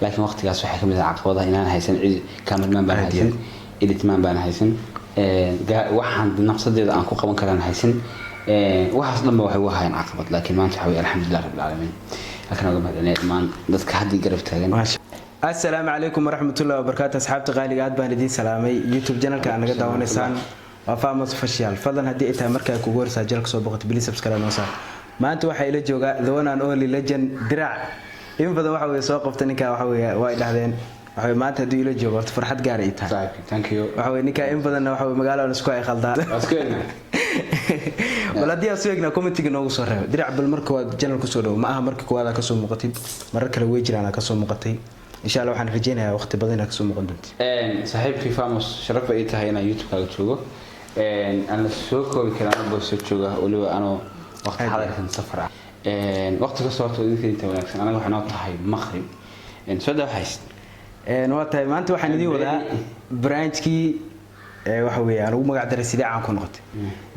laakiin waqtigaas waxay kamid ah caqabadaha inaan haysan cid cameraman baan haysan editman baan haysan waxaan nafsadeeda aan ku qaban karaan haysan waxaas dhanba waxay u hayaan caqabad laakiin maanta waxa weey alxamdulillah rabbil caalamiin halkan uga mahadcelinayaa dhammaan dadka hadda garab taagan. Assalaamu calaykum waraxmatullaahi wabarakaatuh asxaabta qaaliga aad baan idin salaamay YouTube channelka aan naga daawanaysaan waa Famous Official fadlan haddii ay tahay markaa kugu horsaa jalka soo boqotay please subscribe noo saar. Maanta waxa ila jooga the one and only legend Dirac in badan waxa weey soo qabtay ninka waxa weey way dhahdeen waxa weey maanta hadii ila joogo farxad gaar ay tahay. Thank you. waxa weey ninka in badan waxa weey magaalada isku ay khaldaan waladii aad suugna commentiga noogu soo reeb Dirac bal marka waa channel ku soo dhaw ma aha marka kuwaada ka soo muuqatid marar kale way jiraan ka soo muuqatay insha Allah waxaan rajeynayaa waqti badan inaad ka soo muuqan doonto saaxiibkii Famous sharaf ay tahay inaan YouTube kaaga joogo ana soo koobi karaan boo soo jooga waliba ano waqti xalalkan safar ah waqti ka soo toodo inta wanaagsan anaga waxaan u tahay maghrib soo dhawaxays waa tahay maanta waxaan idin wadaa branchkii waxa weey aan ugu magac daray sidii aan ku noqotay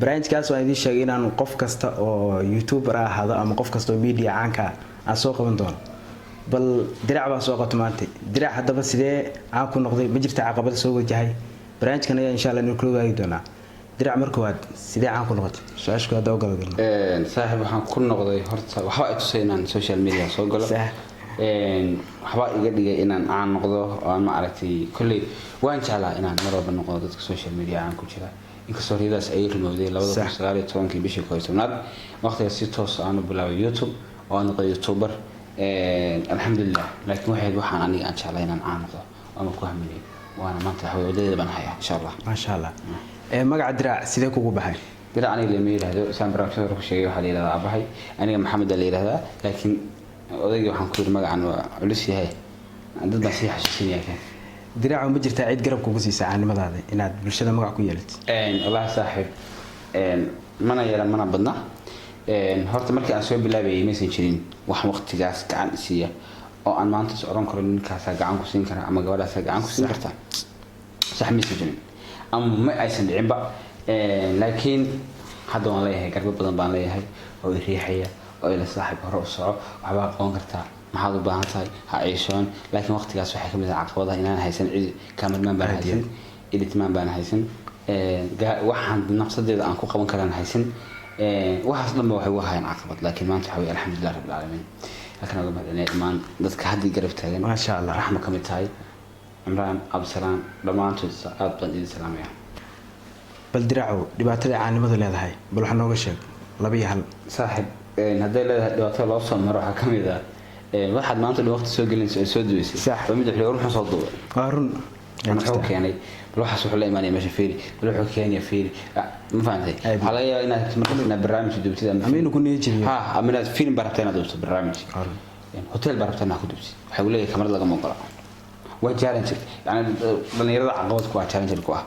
branchkaas waan idin sheegay inaan qof kasta oo YouTuber ah hado ama qof kasta oo media caanka aan soo qaban doono bal Dirac baa soo qabtay maanta Dirac hadaba sidee aan ku noqday ma jirta caqabad soo wajahay branchkan ayaa insha Allah inuu kula waagi doonaa Dirac markuu aad sidee aan ku noqotay su'aashku hada uga galno saaxiib waxaan ku noqday horta waxa ay tusayaan social media soo galo waxba iga dhigay inaan aan noqdo oo aan ma aragtay kulli waan jeclaa inaan mar walba noqdo dadka social media aan ku jira inkastoo ridaas ay rumowday 2019 bishii 11aad waqtiga si toos ah aan u bilaabay YouTube oo aan noqday YouTuber alxamdulillah laakiin waxaan aniga aan jeclaa inaan aan noqdo ama ku hamilay waana maanta waxa wadadeeda baan hayaa insha Allah ma sha Allah magaca Dirac sidee kugu baxay Dirac aniga leeyahay yiraahdo saan barnaamijka ku sheegay waxa la yiraahdaa abahay aniga Maxamed la yiraahdaa laakiin odayga waxaan ku yiri magacan waa culus yahay dad baa si xasuusinaya Dirac ma jirtaa cid garab kugu siisa caanimadaada inaad bulshada magac ku yeelato Allah saaxiib mana yara mana badna horta markii aan soo bilaabay meesan jirin wax waqtigaas gacan isiya oo aan maanta soo oran karo ninkaas gacan ku siin kara ama gabadhaas gacan ku siin karta sax meesan jirin ama ma aysan dhicinba laakiin hadda waan leeyahay garba badan baan leeyahay oo riixaya oo ila saaxiib hore u soco waxba aqoon kartaa maxaad u baahan tahay ha ciishoon laakiin waqtigaas waxay kamid ah caqabadaha inaan haysan cid cameraman baan haysan editman baan haysan waxaan nafsadeeda aan ku qaban karaan haysan waxaas dhanba waxay u hayaan caqabad laakiin maanta waxa weey alxamdulillah rabbil caalamiin halkan uga mahadcelinayaa dhammaan dadka hadda garab taagan ma sha Allah raxma kamid tahay Imraan Absalaan dhamaantood aad baan idin salaamayaa bal Dirac dhibaatada caanimada leedahay bal waxa nooga sheeg laba iyo hal saaxiib haday leedahay dhibaato loo soo maro waxa kamid ah waxaad maanta waqti soo gelinayso soo duweysay waa mid xilli ruux soo duubay waa run wuxuu keenay bal waxa soo la imaanay meesha fiiri bal wuxuu keenay fiiri ma fahamtay waxa laga yaabaa inaad markaa barnaamij duubtida amina ku niyeeyay ha amina film barabtana duubto barnaamij hotel barabtana ku duubtay waxa uu leeyahay kamarada laga muuqalo waa challenge yani dhalinyarada caqabad ku ah challenge ku ah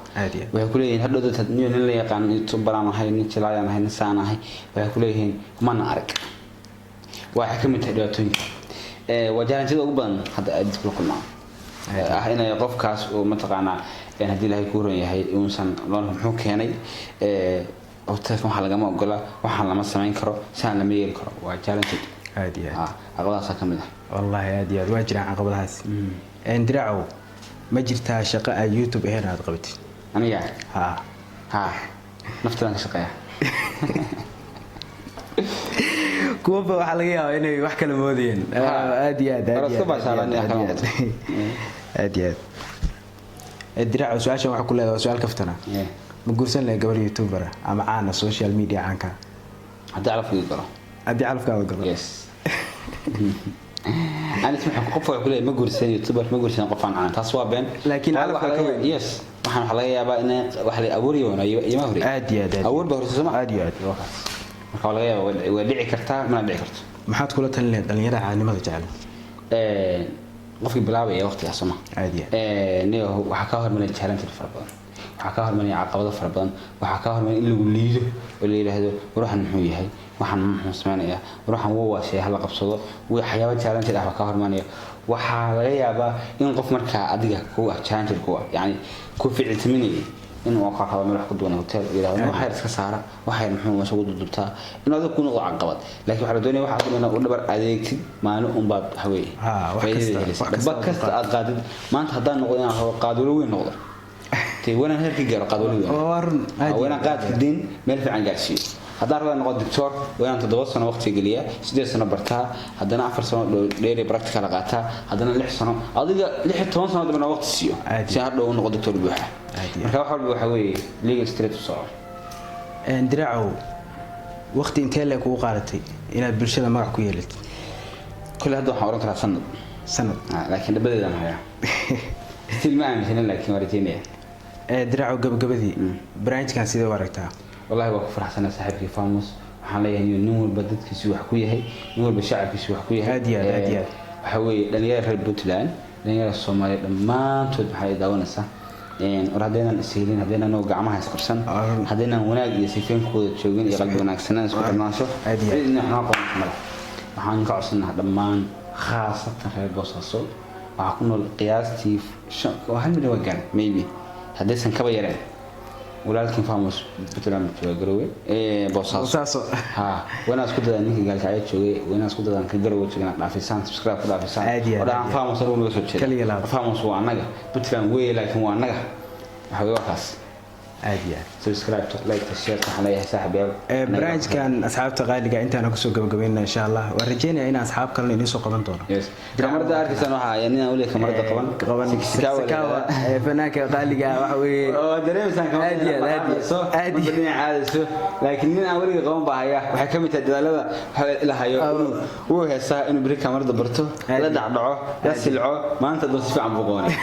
waxay ku leeyihiin hadhow dad nin la yaqaan YouTuber aan ahay nin jilaayan ahay nin saan ahay waxay ku leeyihiin mana arag waxa kamid tahay dhibaatooyinka waa challenge ugu badan hadda ay dadku ku kulmaan inay qofkaas oo mataqaana hadii ilaahay ku roon yahay uusan loon muxuu keenay oo taas waxa laga ma ogola waxa lama sameyn karo saan lama yeeli karo waa challenge aad iyo aad caqabadaas kamid ah wallahi aad iyo aad waa jiraan caqabadahaas Dirac ma jirtaa shaqo ay YouTube ahayn aad qabatid aniga ha naftaan shaqeeya kuwa waxa laga yaabaa inay wax kala moodayeen aad iyo aad aad iyo aad Dirac su'aashan waxa ku leedahay su'aal kaftana ma guursan lahayd gabar YouTuber ama caana social media caanka hadii calafkaaga galo yes أنا اسمح قف وكله ما قرصين يوتيوبر ما قرصين قفان عن تصواب بين لكن على فكرة يس وحنا حلاقي بقى إن واحد أوري وأنا يمهري عادي أور بهرس سمع عادي حلاقي وديع كرتا ما نديع كرت ما حد كله تنلي دنيا عن ما تجعله قف بلاوي يا وقت يا سمع عادي نيو وحكاهر من التالنت الفربان وحكاهر من عقبات الفربان وحكاهر من اللي يقوليه واللي هذا وروح نحوي هاي waxaan muxuusmaanaya ruuxan waa waashay hal qabsado way xayaabo challenge ah ka hormaanaya waxa laga yaabaa in qof marka adiga ku ah challenge ku ah yani ku ficiltiminay inuu aqoon meel wax ku doonay hotel yiraahdo waxa iska saara waxa muxuu ma soo dudubtaa in aad ku noqdo caqabad laakiin waxa la doonaya waxa aad u dhabar adeegtid maalin un baad hawee wax kasta aad qaadid maanta haddaan noqdo inaan hor qaadolo weyn noqdo tii wana heerkii gaaro qaadolo weyn wana qaadid din meel fiican gaarsiiyo haddaan rabaa noqdo doctor waan 7 sano waqti geliya 8 sano bartaa haddana 4 sano dheeri practical qaataa haddana 6 sano adiga 16 sano dibna waqti siiyo si aad u noqdo doctor buuxa marka wax walba waxa weeye legal straight soo diraacow waqti intee la kugu qaadatay inaad bulshada magac ku yeelato kul hadda waxaan oran karaa sanad laakiin dabadeeda ma haya still ma aaminsan laakiin warjeynaya diraacow gabagabadii branchkan sidee u aragtaa والله waa ku faraxsana saaxiibkii Famos waxaan leeyahay nin walba dadkiisu wax ku yahay nin walba shacabkiisu wax ku yahay aad waxa weeye dhalinyarada reer Puntland dhalinyarada Soomaaliyeed dhamaantood waxay daawanaysaa haddaynan isheelin haddaynan oo gacmaha isqorsan haddaynan wanaag iyo sifeenkooda joogin iyo qalbi wanaagsanaan isku xirnaansho cidna waxaan qoon mala waxaan ka codsanahay dhammaan khaasatan reer Boosaaso waxa ku nool qiyaastii 1 milyan gaar maybe haddaysan kaba yareen ولكن فاموس بتلعب جروي بوساسو ها وانا اسكو دادان نينكي قال كاي جوغي وانا اسكو دادان كجروي جوغنا دافيسان سبسكرايب دافيسان ودا فاموس لو نسو جيل فاموس waa anaga بتلعب وي لكن waa anaga waxa way waxaas عادي سبسكرايب لايك شير waxaan leeyahay saaxiibayaal branch kan asxaabta qaaliga intaan ku soo gabagabeynaa insha Allah waan rajeynayaa in asxaab kale inoo soo qaban doono kamarada arkaysan waxa ay inaan wali kamarada qaban sikawa fanaanka qaaliga waxa weeye oo dareemsan caadi caadi laakiin nin aan wali qaban baahaya waxa kamid tahay dadaalada waxa ila hayo uu heesaa inuu bari kamarada barto la dhacdhaco la silco maanta dad si fiican buu qoonay